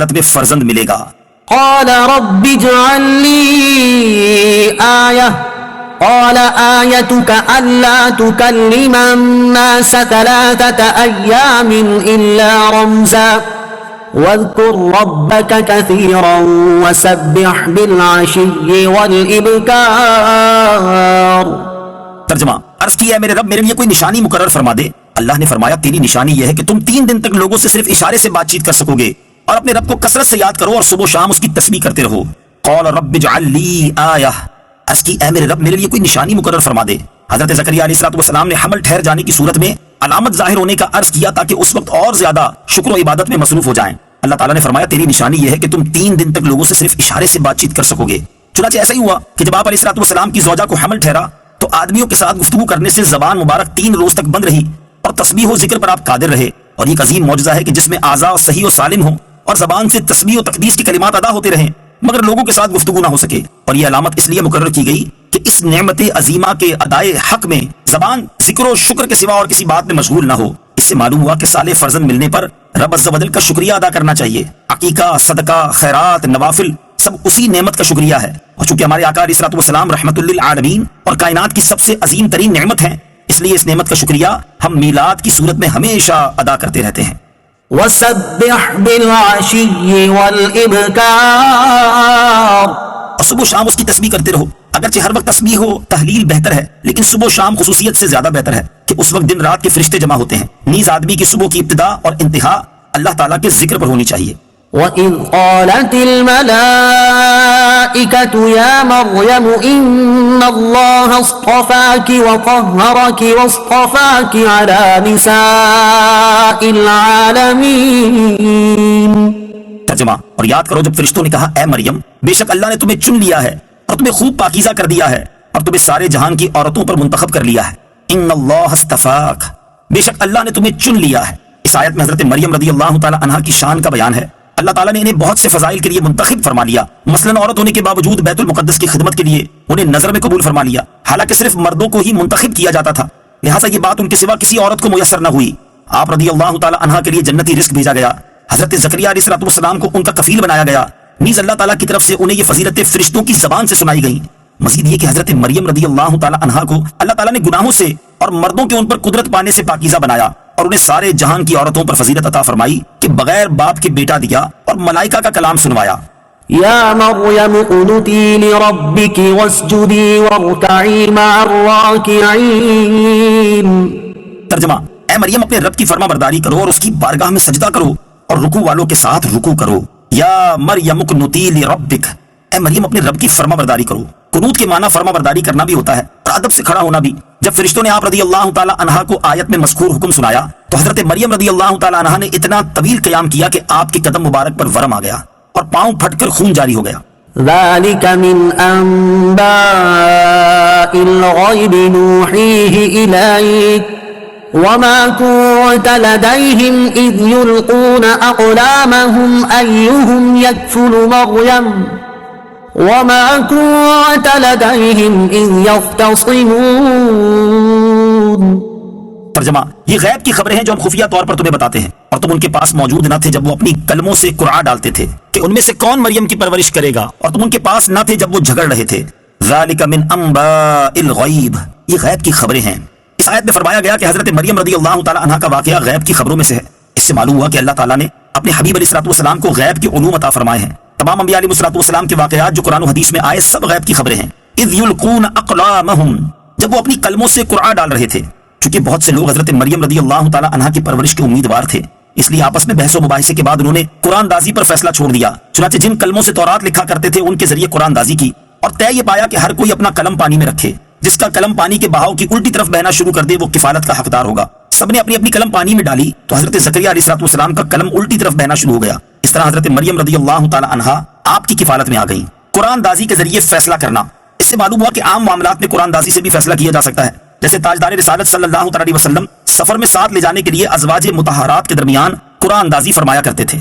تمہیں فرزند ملے گا۔ قال رب اجعل لي آية قال آيتك ألا تكلم الناس 3 أيام إلا رمزا واذكر ربك كثيرا وسبح بالعشي والإبكار۔ ترجمہ، عرض کیا ہے میرے رب میرے لیے کوئی نشانی مقرر فرما دے۔ اللہ نے فرمایا تیری نشانی یہ ہے کہ تم 3 دن تک لوگوں سے صرف اشارے سے بات چیت کر سکو گے، اور اپنے رب کو کثرت سے یاد کرو اور صبح و شام اس کی تسبیح کرتے رہو۔ قال رب اجعل لي آیہ، عرض کی اے میرے رب میرے لیے کوئی نشانی مقرر فرما دے۔ حضرت زکریا علیہ السلام نے حمل ٹھہر جانے کی صورت میں علامت ظاہر ہونے کا عرض کیا تاکہ اس وقت اور زیادہ شکر و عبادت میں مصروف ہو جائیں۔ اللہ تعالیٰ نے فرمایا تیری نشانی یہ ہے کہ تم 3 دن تک لوگوں سے صرف اشارے سے بات چیت کر سکو گے۔ چنانچہ ایسا ہی ہوا کہ جب آپ علیہ السلام کی زوجہ کو حمل ٹھہرا تو آدمیوں کے ساتھ گفتگو کرنے سے زبان مبارک 3 روز تک بند رہی، اور تسبیح و ذکر پر آپ قادر رہے۔ اور یہ ایک عظیم معجزہ ہے کہ جس میں اعضاء صحیح و سالم ہوں اور زبان سے تسبیح و تقدیس کی کلمات ادا ہوتے رہیں، مگر لوگوں کے ساتھ گفتگو نہ ہو سکے۔ اور یہ علامت اس لیے مقرر کی گئی کہ اس نعمت عظیمہ کے ادائے حق میں زبان ذکر و شکر کے سوا اور کسی بات میں مشغول نہ ہو۔ اس سے معلوم ہوا کہ صالح فرزند ملنے پر رب عز و جل کا شکریہ ادا کرنا چاہیے۔ عقیقہ، صدقہ، خیرات، نوافل سب اسی نعمت کا شکریہ ہے۔ اور چونکہ ہمارے آقا علیہ السلام رحمت للعالمین اور کائنات کی سب سے عظیم ترین نعمت ہیں، اس لیے اس نعمت کا شکریہ ہم میلاد کی صورت میں ہمیشہ ادا کرتے رہتے ہیں۔ وسبح بالعشي والإبكار، اور صبح و شام اس کی تسبیح کرتے رہو۔ اگرچہ ہر وقت تسبیح ہو تحلیل بہتر ہے، لیکن صبح و شام خصوصیت سے زیادہ بہتر ہے کہ اس وقت دن رات کے فرشتے جمع ہوتے ہیں۔ نیز آدمی کی صبح کی ابتدا اور انتہا اللہ تعالیٰ کے ذکر پر ہونی چاہیے۔ وَإِذْ قَالَتِ الْمَلَائِكَةُ يَا مَرْيَمُ إِنَّ اللَّهَ اصْطَفَاكِ وَطَهَّرَكِ وَاصْطَفَاكِ عَلَى نِسَاءِ الْعَالَمِينَ۔ ترجمہ، اور یاد کرو جب فرشتوں نے کہا اے مریم بے شک اللہ نے تمہیں چن لیا ہے اور تمہیں خوب پاکیزہ کر دیا ہے اور تمہیں سارے جہان کی عورتوں پر منتخب کر لیا ہے۔ ان اللہ اصطفاک، بے شک اللہ نے تمہیں چن لیا ہے۔ اس آیت میں حضرت مریم رضی اللہ تعالی عنہا کی شان کا بیان ہے۔ اللہ تعالیٰ نے انہیں بہت سے فضائل کے لیے منتخب فرما لیا، مثلا عورت ہونے کے باوجود بیت المقدس کی خدمت کے لیے انہیں نظر میں قبول فرما لیا، حالانکہ صرف مردوں کو ہی منتخب کیا جاتا تھا، لہٰذا یہ بات ان کے سوا کسی عورت کو میسر نہ ہوئی۔ آپ رضی اللہ تعالی عنہا کے لیے جنتی رزق بھیجا گیا، حضرت زکریا علیہ السلام کو ان کا کفیل بنایا گیا، نیز اللہ تعالیٰ کی طرف سے انہیں یہ فضیلتیں فرشتوں کی زبان سے سنائی گئیں۔ مزید یہ کہ حضرت مریم رضی اللہ تعالی عنہا کو اللہ تعالیٰ نے گناہوں سے اور مردوں کے ان پر قدرت پانے سے پاکیزہ بنایا اور انہیں سارے جہان کی عورتوں پر فضیلت عطا فرمائی کہ بغیر باپ کے بیٹا دیا اور ملائکہ کا کلام سنوایا۔ یا مریم اقنتی لربک واسجدی وارکعی مع الراکعین۔ ترجمہ، اے مریم اپنے رب کی فرما برداری کرو اور اس کی بارگاہ میں سجدہ کرو اور رکوع والوں کے ساتھ رکوع کرو۔ یا مریم اقنتی لربک، اے مریم اپنے رب کی فرما برداری کرو۔ قنوت کے معنی فرما برداری کرنا بھی ہوتا ہے اور ادب سے کھڑا ہونا بھی۔ جب فرشتوں نے آپ رضی اللہ تعالی عنہا کو آیت میں مذکور حکم سنایا تو حضرت مریم رضی اللہ تعالی عنہا نے اتنا طویل قیام کیا کہ آپ کے قدم مبارک پر ورم آ گیا اور پاؤں پھٹ کر خون جاری ہو گیا۔ ذَلِكَ مِنْ أَنْبَاءِ الْغَيْبِ نُوحِيهِ إِلَيْكَ وَمَا كُنْتَ لَدَيْهِمْ إِذْ يُلْقُونَ أَقْلَامَهُمْ أَيُّهُمْ يَكْفُلُ مَرْيَمَ وَمَا كُنْتَ لَدَيْهِمْ إِذْ يَخْتَصِمُونَ۔ ترجمہ، یہ غیب کی خبریں ہیں جو ہم خفیہ طور پر تمہیں بتاتے ہیں، اور تم ان کے پاس موجود نہ تھے جب وہ اپنی کلموں سے قرعہ ڈالتے تھے کہ ان میں سے کون مریم کی پرورش کرے گا، اور تم ان کے پاس نہ تھے جب وہ جھگڑ رہے تھے۔ ذَلِكَ مِنْ أَنْبَاءِ الْغَيْبِ، یہ غیب کی خبریں ہیں۔ اس آیت میں فرمایا گیا کہ حضرت مریم رضی اللہ تعالی عنہا کا واقعہ غیب کی خبروں میں سے ہے۔ اس سے معلوم ہوا کہ اللہ تعالیٰ نے اپنے حبیب علیہ السلام کو غیب کے علوم عطا فرمائے ہیں۔ تمام انبیاء علیہ السلام کے واقعات جو قرآن و حدیث میں آئے سب غیب کی خبریں ہیں۔ اذ یلقون اقلامہم، جب وہ اپنی قلموں سے قرعہ ڈال رہے تھے۔ چونکہ بہت سے لوگ حضرت مریم رضی اللہ تعالی عنہا کی پرورش کے امیدوار تھے، اس لیے آپس میں بحث و مباحثے کے بعد انہوں نے قرآن دازی پر فیصلہ چھوڑ دیا۔ چنانچہ جن قلموں سے تورات لکھا کرتے تھے ان کے ذریعے قرآن دازی کی، اور طے یہ پایا کہ ہر کوئی اپنا قلم پانی میں رکھے، جس کا قلم پانی کے بہاؤ کی الٹی طرف بہنا شروع کر دے وہ کفالت کا حقدار ہوگا۔ سب نے اپنی اپنی قلم پانی میں ڈالی تو حضرت زکریا علیہ السلام کا قلم الٹی طرف بہنا شروع ہو گیا۔ اس طرح حضرت مریم رضی اللہ تعالی عنہا آپ کی کفالت میں آ گئی۔ قرآن دازی کے ذریعے فیصلہ کرنا، اس سے معلوم ہوا کہ عام معاملات میں قرآن دازی سے بھی فیصلہ کیا جا سکتا ہے، جیسے تاجدار رسالت صلی اللہ علیہ وسلم سفر میں ساتھ لے جانے کے لیے ازواج مطہرات کے درمیان قرآن دازی فرمایا کرتے تھے۔